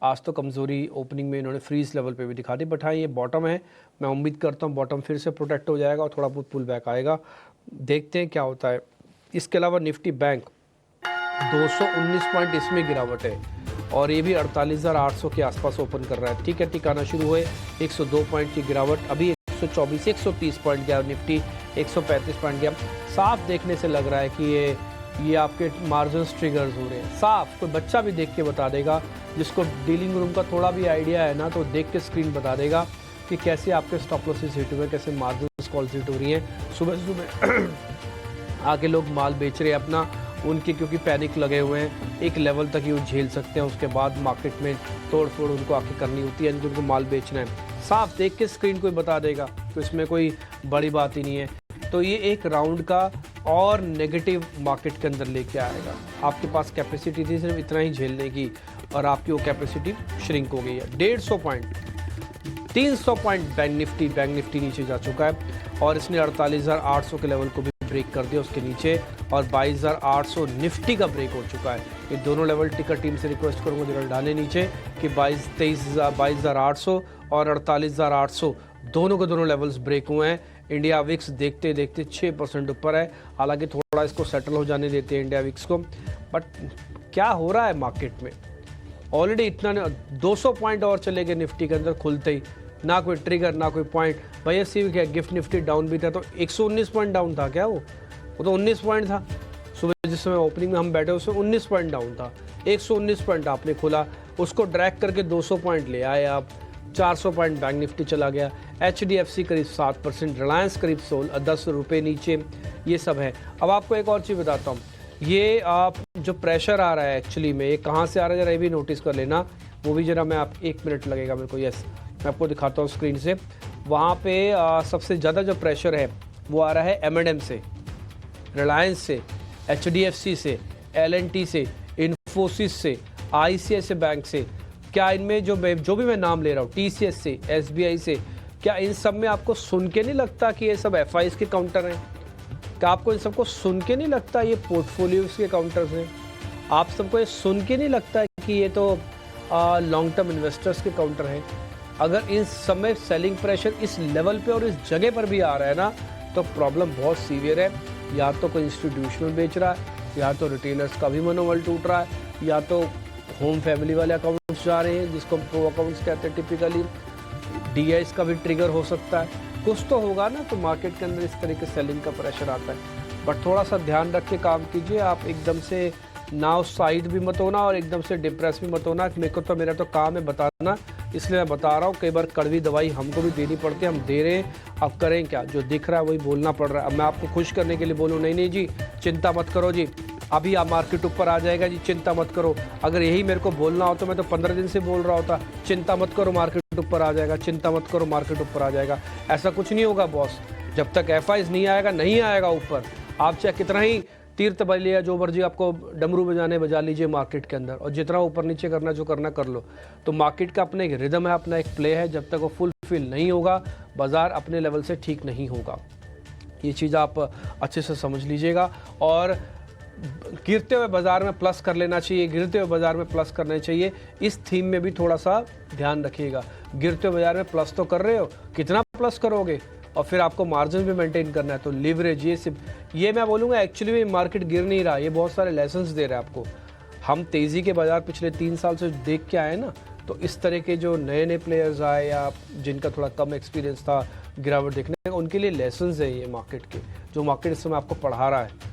आज तो कमज़ोरी ओपनिंग में इन्होंने फ्रीज लेवल पे भी दिखा दी, बट हाँ ये बॉटम है। मैं उम्मीद करता हूँ बॉटम फिर से प्रोटेक्ट हो जाएगा और थोड़ा बहुत पुल बैक आएगा, देखते हैं क्या होता है। इसके अलावा निफ्टी बैंक 219 पॉइंट इसमें गिरावट है और ये भी 48,800 के आसपास ओपन कर रहा है। ठीक है, टिकाना शुरू हुए 102 पॉइंट की गिरावट, अभी 124 130 पॉइंट गया, निफ्टी 135 पॉइंट गया। साफ देखने से लग रहा है कि ये आपके मार्जिन ट्रिगर्स हो रहे हैं। साफ कोई बच्चा भी देख के बता देगा, जिसको डीलिंग रूम का थोड़ा भी आइडिया है ना, तो देख के स्क्रीन बता देगा कि कैसे आपके स्टॉप लॉसेस हिट हुए, कैसे मार्जिन कॉल्स हिट हो रही हैं। सुबह सुबह आगे लोग माल बेच रहे हैं अपना, उनके क्योंकि पैनिक लगे हुए हैं, एक लेवल तक ही वो झेल सकते हैं, उसके बाद मार्केट में तोड़ फोड़ उनको आके करनी होती है, उनको माल बेचना है। साफ देख के स्क्रीन कोई बता देगा, तो इसमें कोई बड़ी बात ही नहीं है। तो ये एक राउंड का और नेगेटिव मार्केट के अंदर लेके आएगा। आपके पास कैपेसिटी थी सिर्फ इतना ही झेलने की और आपकी वो कैपेसिटी श्रिंक हो गई है। 150 पॉइंट 300 पॉइंट बैंक निफ्टी नीचे जा चुका है और इसने 48,800 के लेवल को भी ब्रेक कर दिया उसके नीचे, और 22,800 निफ्टी का ब्रेक हो चुका है। ये दोनों लेवल टिकर टीम से रिक्वेस्ट करूंगा जरा डालें नीचे कि 22,800 और 48,800 दोनों के दोनों लेवल्स ब्रेक हुए हैं। इंडिया विक्स देखते देखते 6% ऊपर है, हालांकि थोड़ा इसको सेटल हो जाने देते हैं इंडिया विक्स को। बट क्या हो रहा है मार्केट में, ऑलरेडी इतना 200 पॉइंट और चले गए निफ्टी के अंदर खुलते ही, ना कोई ट्रिगर ना कोई पॉइंट। भैया सी क्या गिफ्ट निफ्टी डाउन भी था, तो 119 पॉइंट डाउन था क्या? वो तो 19 पॉइंट था। सुबह जिस समय ओपनिंग में हम बैठे उसमें 19 पॉइंट डाउन था। 119 पॉइंट आपने खोला, उसको ड्रैग करके 200 पॉइंट ले आए आप, 400 पॉइंट बैंक निफ्टी चला गया। HDFC करीब 7%, रिलायंस करीब 10 रुपये नीचे, ये सब है। अब आपको एक और चीज़ बताता हूँ, ये आप जो प्रेशर आ रहा है एक्चुअली में, ये कहाँ से आ रहा है जरा ये भी नोटिस कर लेना। वो भी जरा मैं आप 1 मिनट लगेगा मेरे को, यस मैं आपको दिखाता हूँ स्क्रीन से। वहाँ पे सबसे ज़्यादा जो प्रेशर है वो आ रहा है M&M से, रिलायंस से, HDFC से, L&T से, इन्फोसिस से, ICICI बैंक से। क्या इनमें जो भी मैं नाम ले रहा हूँ, TCS से, SBI से, क्या इन सब में आपको सुन के नहीं लगता कि ये सब FIs के काउंटर हैं? क्या आपको इन सबको सुन के नहीं लगता ये पोर्टफोलियोज के काउंटर्स हैं? आप सबको ये सुन के नहीं लगता कि ये तो लॉन्ग टर्म इन्वेस्टर्स के काउंटर हैं? अगर इस समय सेलिंग प्रेशर इस लेवल पे और इस जगह पर भी आ रहा है ना, तो प्रॉब्लम बहुत सीवियर है। या तो कोई इंस्टीट्यूशनल बेच रहा है, या तो रिटेलर्स का भी मनोबल टूट रहा है, या तो होम फैमिली वाले अकाउंट्स जा रहे हैं जिसको प्रो अकाउंट्स कहते हैं टिपिकली, DIs का भी ट्रिगर हो सकता है, कुछ तो होगा ना। तो मार्केट के अंदर इस तरीके से सेलिंग का प्रेशर आता है। बट थोड़ा सा ध्यान रख के काम कीजिए, आप एकदम से ना उस साइड भी मत होना और एकदम से डिप्रेस भी मत होना। मेरा तो काम है बताना, इसलिए मैं बता रहा हूँ। कई बार कड़वी दवाई हमको भी देनी पड़ती है, हम दे रहे हैं, अब करें क्या? जो दिख रहा है वही बोलना पड़ रहा है। अब मैं आपको खुश करने के लिए बोलूँ, नहीं जी चिंता मत करो जी, अभी आप मार्केट ऊपर आ जाएगा जी, चिंता मत करो। अगर यही मेरे को बोलना हो तो मैं तो 15 दिन से बोल रहा होता, चिंता मत करो मार्केट ऊपर आ जाएगा, चिंता मत करो मार्केट ऊपर आ जाएगा। ऐसा कुछ नहीं होगा बॉस, जब तक FIs नहीं आएगा ऊपर। आप चाहे कितना ही तीर्थ बज लिया, जो मर्जी आपको डमरू बजा लीजिए मार्केट के अंदर, और जितना ऊपर नीचे करना जो करना कर लो। तो मार्केट का अपना एक रिदम है, अपना एक प्ले है, जब तक वो फुलफिल नहीं होगा, बाजार अपने लेवल से ठीक नहीं होगा। ये चीज़ आप अच्छे से समझ लीजिएगा। और गिरते हुए बाजार में प्लस कर लेना चाहिए, गिरते हुए बाजार में प्लस करना चाहिए। इस थीम में भी थोड़ा सा ध्यान रखिएगा। गिरते हुए बाजार में प्लस तो कर रहे हो, कितना प्लस करोगे? और फिर आपको मार्जिन भी मेंटेन करना है, तो लीवरेज ये मैं बोलूँगा एक्चुअली में मार्केट गिर नहीं रहा, ये बहुत सारे लेसन्स दे रहा है आपको। हम तेज़ी के बाजार पिछले 3 साल से देख के आए ना, तो इस तरह के जो नए प्लेयर्स आए या जिनका थोड़ा कम एक्सपीरियंस था गिरावट देखने का, उनके लिए लेसन्स है ये मार्केट के, जो मार्केट इस समय आपको पढ़ा रहा है।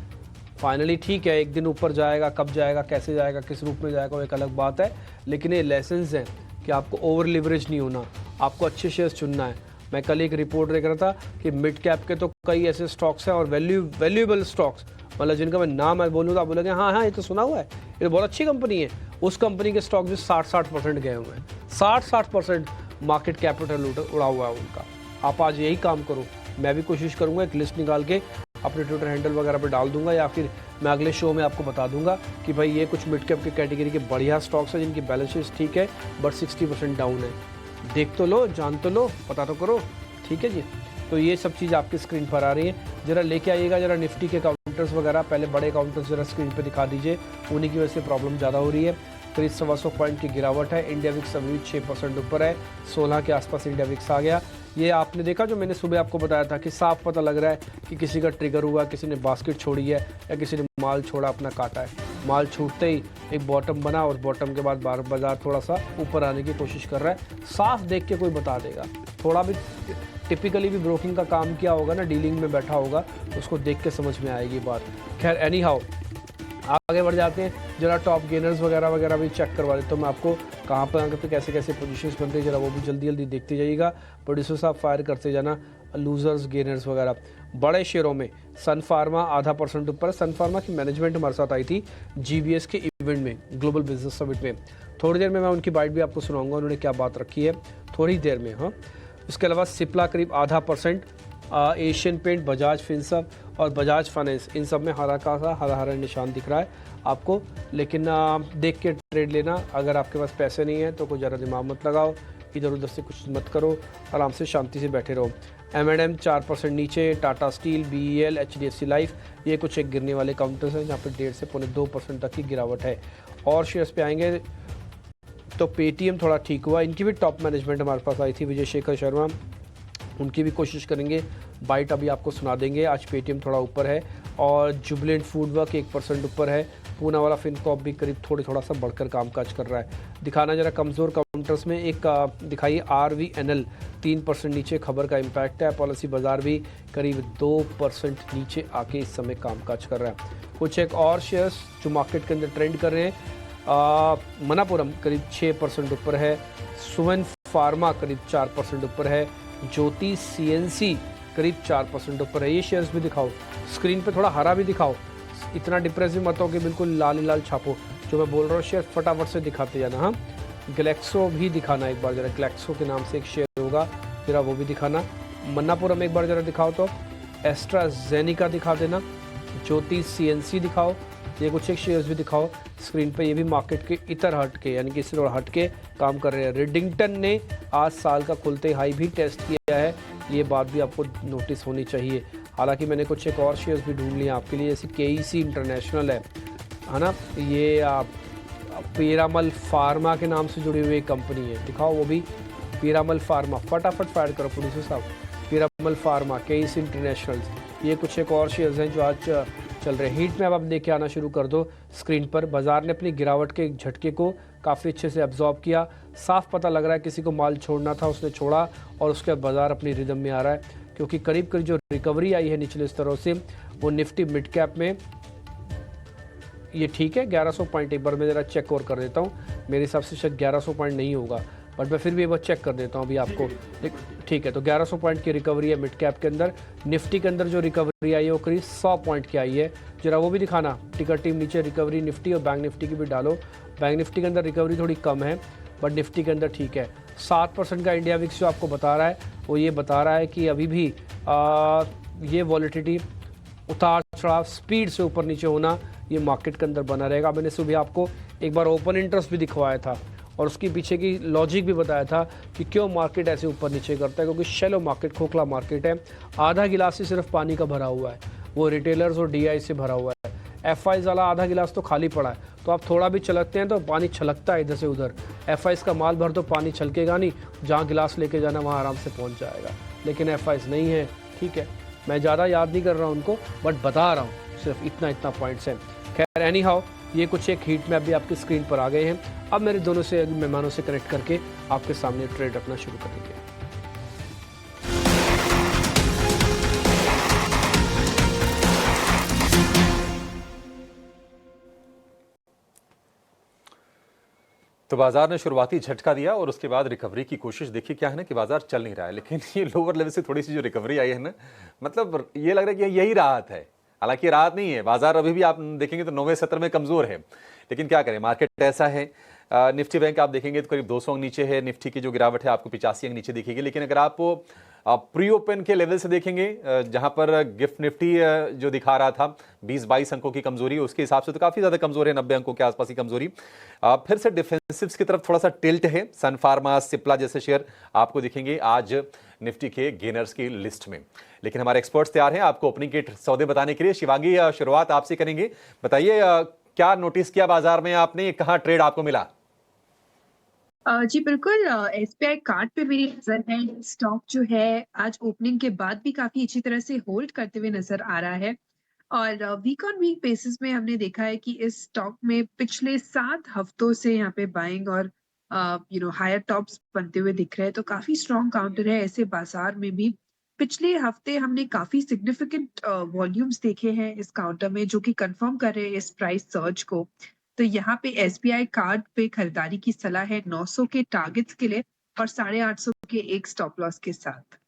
फाइनली ठीक है, एक दिन ऊपर जाएगा, कब जाएगा, कैसे जाएगा, किस रूप में जाएगा, वो एक अलग बात है, लेकिन ये लेसन्स हैं कि आपको ओवर लिवरेज नहीं होना, आपको अच्छे शेयर्स चुनना है। मैं कल एक रिपोर्ट देख रहा था कि मिड कैप के तो कई ऐसे स्टॉक्स हैं और वैल्यूएबल स्टॉक्स, मतलब जिनका मैं नाम मैं बोलूँ तो आप बोलोगे हाँ ये तो सुना हुआ है, ये तो बहुत अच्छी कंपनी है। उस कंपनी के स्टॉक भी 60% गए हुए हैं, 60% मार्केट कैपिटल उड़ा हुआ है उनका। आप आज यही काम करो, मैं भी कोशिश करूँगा एक लिस्ट निकाल के अपने ट्विटर हैंडल वगैरह पे डाल दूंगा, या फिर मैं अगले शो में आपको बता दूंगा कि भाई ये कुछ मिड कैप की कैटेगरी के बढ़िया स्टॉक्स हैं जिनकी बैलेंस शीट ठीक है बट 60% डाउन है। देख तो लो, जान तो लो, पता तो करो, ठीक है जी। तो ये सब चीज़ आपकी स्क्रीन पर आ रही है, जरा लेके आइएगा जरा निफ्टी के काउंटर्स वगैरह, पहले बड़े काउंटर्स जरा स्क्रीन पे दिखा दीजिए, उन्हीं की वजह से प्रॉब्लम ज़्यादा हो रही है। करीब 125 पॉइंट की गिरावट है। इंडिया विक्स अभी भी 6% ऊपर है, 16 के आसपास इंडिया विक्स आ गया। ये आपने देखा जो मैंने सुबह आपको बताया था कि साफ पता लग रहा है कि किसी का ट्रिगर हुआ, किसी ने बास्केट छोड़ी है या किसी ने माल छोड़ा, अपना काटा है। माल छूटते ही एक बॉटम बना और बॉटम के बाद बाजार थोड़ा सा ऊपर आने की कोशिश कर रहा है। साफ देख के कोई बता देगा, थोड़ा भी टिपिकली भी ब्रोकिंग का काम किया होगा ना, डीलिंग में बैठा होगा, उसको देख के समझ में आएगी बात। खैर एनी हाउ आगे बढ़ जाते हैं, जरा टॉप गेनर्स वगैरह भी चेक करवा देता हूँ मैं आपको, कहाँ पे कैसे कैसे पोजीशंस बनते हैं, जरा वो भी जल्दी जल्दी देखते जाइएगा। प्रोड्यूसर साहब फायर करते जाना, लूजर्स गेनर्स वगैरह। बड़े शेयरों में सन फार्मा 0.5% ऊपर। सन फार्मा की मैनेजमेंट हमारे साथ आई थी GBS के इवेंट में, ग्लोबल बिजनेस समिट में। थोड़ी देर में मैं उनकी बाइट भी आपको सुनाऊंगा, उन्होंने क्या बात रखी है थोड़ी देर में। हाँ, इसके अलावा सिप्ला करीब 0.5%, एशियन पेंट, बजाज फिनसर्व और बजाज फाइनेंस, इन सब में हरा निशान दिख रहा है आपको। लेकिन देख के ट्रेड लेना, अगर आपके पास पैसे नहीं है तो कोई ज़रा दिमाग मत लगाओ, इधर उधर से कुछ मत करो, आराम से शांति से बैठे रहो। M&M 4% नीचे, Tata steel, BEL, HDFC life, ये कुछ एक गिरने वाले काउंटर्स हैं जहाँ पर 1.5 से 2% तक की गिरावट है। और शेयर्स पे आएंगे तो पेटीएम थोड़ा ठीक हुआ, इनकी भी टॉप मैनेजमेंट हमारे पास आई थी, विजय शेखर शर्मा, उनकी भी कोशिश करेंगे, बाइट अभी आपको सुना देंगे। आज पेटीएम थोड़ा ऊपर है और जुबिलेंट फूडवर्क 1% ऊपर है। पूना वाला फिनकॉप भी करीब थोड़ा सा बढ़कर कामकाज कर रहा है। दिखाना जरा कमज़ोर काउंटर्स में एक दिखाइए RVNL 3% नीचे, खबर का इम्पैक्ट है। पॉलिसी बाजार भी करीब 2% नीचे आके इस समय कामकाज कर रहा है। कुछ एक और शेयर्स जो मार्केट के अंदर ट्रेंड कर रहे हैं, मनापुरम करीब 6% ऊपर है, सुवन फार्मा करीब 4% ऊपर है, ज्योति CNC करीब 4% ऊपर है। ये शेयर्स भी दिखाओ, स्क्रीन पे थोड़ा हरा भी दिखाओ, इतना डिप्रेस भी मत हो कि बिल्कुल लाल ही लाल छापो। जो मैं बोल रहा हूँ शेयर फटाफट से दिखाते जाना। हाँ, ग्लेक्सो भी दिखाना एक बार जरा, ग्लेक्सो के नाम से एक शेयर होगा, जरा वो भी दिखाना। मन्नापुरम एक बार जरा दिखाओ तो, एस्ट्राजेनिका दिखा देना, ज्योति CNC दिखाओ, ये कुछ एक शेयर्स भी दिखाओ स्क्रीन पे। ये भी मार्केट के इतर हट के, यानी कि इससे थोड़ा हट के काम कर रहे हैं। रिडिंगटन ने आज साल का खुलते हाई भी टेस्ट किया है, ये बात भी आपको नोटिस होनी चाहिए। हालांकि मैंने कुछ एक और शेयर्स भी ढूंढ लिए आपके लिए, जैसे KEC इंटरनेशनल है ना, ये पीरामल फार्मा के नाम से जुड़ी हुई कंपनी है, दिखाओ वो भी। पीरामल फार्मा फटाफट फायर करो प्रोड्यूसर साहब, पीरामल फार्मा, KEC इंटरनेशनल, ये कुछ एक और शेयर्स हैं जो आज चल रहे हैं। हीट में अब आप देख के आना शुरू कर दो स्क्रीन पर। बाजार ने अपनी गिरावट के झटके को काफ़ी अच्छे से एब्जॉर्ब किया। साफ पता लग रहा है किसी को माल छोड़ना था, उसने छोड़ा और उसके बाद बाजार अपनी रिदम में आ रहा है, क्योंकि करीब करीब जो रिकवरी आई है निचले स्तरों से, वो निफ्टी मिड कैप में ये ठीक है 1100 पॉइंट। एक बार मैं ज़रा चेक और कर देता हूँ, मेरे हिसाब से शायद 1100 पॉइंट नहीं होगा, बट मैं फिर भी एक बार चेक कर देता हूँ अभी आपको। ठीक है, तो 1100 पॉइंट की रिकवरी है मिड कैप के अंदर। निफ्टी के अंदर जो रिकवरी आई है वो करीब 100 पॉइंट की आई है, जरा वो भी दिखाना। टिकर टीम नीचे रिकवरी निफ्टी और बैंक निफ्टी की भी डालो। बैंक निफ्टी के अंदर रिकवरी थोड़ी कम है, बट निफ्टी के अंदर ठीक है। 7% का इंडिया विक्स जो आपको बता रहा है, वो ये बता रहा है कि अभी भी ये वॉलिटिलिटी, उतार चढ़ाव, स्पीड से ऊपर नीचे होना, ये मार्केट के अंदर बना रहेगा। मैंने सुबह आपको एक बार ओपन इंटरेस्ट भी दिखवाया था और उसके पीछे की लॉजिक भी बताया था कि क्यों मार्केट ऐसे ऊपर नीचे करता है, क्योंकि शैलो मार्केट, खोखला मार्केट है। आधा गिलास ही सिर्फ पानी का भरा हुआ है, वो रिटेलर्स और DI से भरा हुआ है। FIs वाला आधा गिलास तो खाली पड़ा है, तो आप थोड़ा भी चलकते हैं तो पानी छलकता है इधर से उधर। FIs का माल भर तो पानी छलकेगा नहीं, जहाँ गिलास लेके जाना वहाँ आराम से पहुँच जाएगा, लेकिन FIs नहीं है। ठीक है, मैं ज़्यादा याद नहीं कर रहा हूँ उनको, बट बता रहा हूँ सिर्फ इतना पॉइंट्स हैं। खैर एनी हाउ, ये कुछ एक हीट मैप भी आपकी स्क्रीन पर आ गए हैं। अब मेरे दोनों से मेहमानों से कनेक्ट करके आपके सामने ट्रेड रखना शुरू करेंगे। तो बाजार ने शुरुआती झटका दिया और उसके बाद रिकवरी की कोशिश। देखिए क्या है ना कि बाजार चल नहीं रहा है, लेकिन ये लोअर लेवल से थोड़ी सी जो रिकवरी आई है ना, मतलब ये लग रहा है कि यही राहत है। हालांकि राहत नहीं है, बाजार अभी भी आप देखेंगे तो 9वें सत्र में कमजोर है, लेकिन क्या करें, मार्केट ऐसा है। निफ्टी बैंक आप देखेंगे तो करीब 200 अंक नीचे है, निफ्टी की जो गिरावट है आपको 85 अंक नीचे दिखेगी। लेकिन अगर आप प्री ओपन के लेवल से देखेंगे, जहां पर गिफ्ट निफ्टी जो दिखा रहा था 20-22 अंकों की कमजोरी, उसके हिसाब से तो काफी ज्यादा कमजोर है, 90 अंकों के आसपास की कमजोरी। फिर से डिफेंसिव्स की तरफ थोड़ा सा टिल्ट है। सन फार्मा, सिप्ला जैसे शेयर आपको दिखेंगे आज निफ्टी के गेनर्स की लिस्ट में। लेकिन हमारे एक्सपर्ट्स तैयार हैं आपको ओपनिंग के सौदे बताने के लिए। शिवांगी, शुरुआत आपसे करेंगे, बताइए क्या नोटिस किया बाजार में आपने, कहाँ ट्रेड आपको मिला? जी बिल्कुल, एसबीआई कार्ड पे मेरी नज़र है। स्टॉक जो है आज ओपनिंग के बाद भी काफ़ी अच्छी तरह से होल्ड करते हुए नज़र आ रहा है और वीक ऑन वीक बेसिस में हमने देखा है कि इस स्टॉक में पिछले 7 हफ्तों से यहाँ पे बाइंग और हायर टॉप्स बनते हुए दिख रहे हैं, तो काफ़ी स्ट्रॉन्ग काउंटर है ऐसे बाजार में भी। पिछले हफ्ते हमने काफ़ी सिग्निफिकेंट वॉल्यूम्स देखे हैं इस काउंटर में जो कि कन्फर्म कर रहे हैं इस प्राइस सर्ज को। तो यहाँ पे एसबीआई कार्ड पे खरीदारी की सलाह है 900 के टारगेट्स के लिए और 850 के एक स्टॉप लॉस के साथ।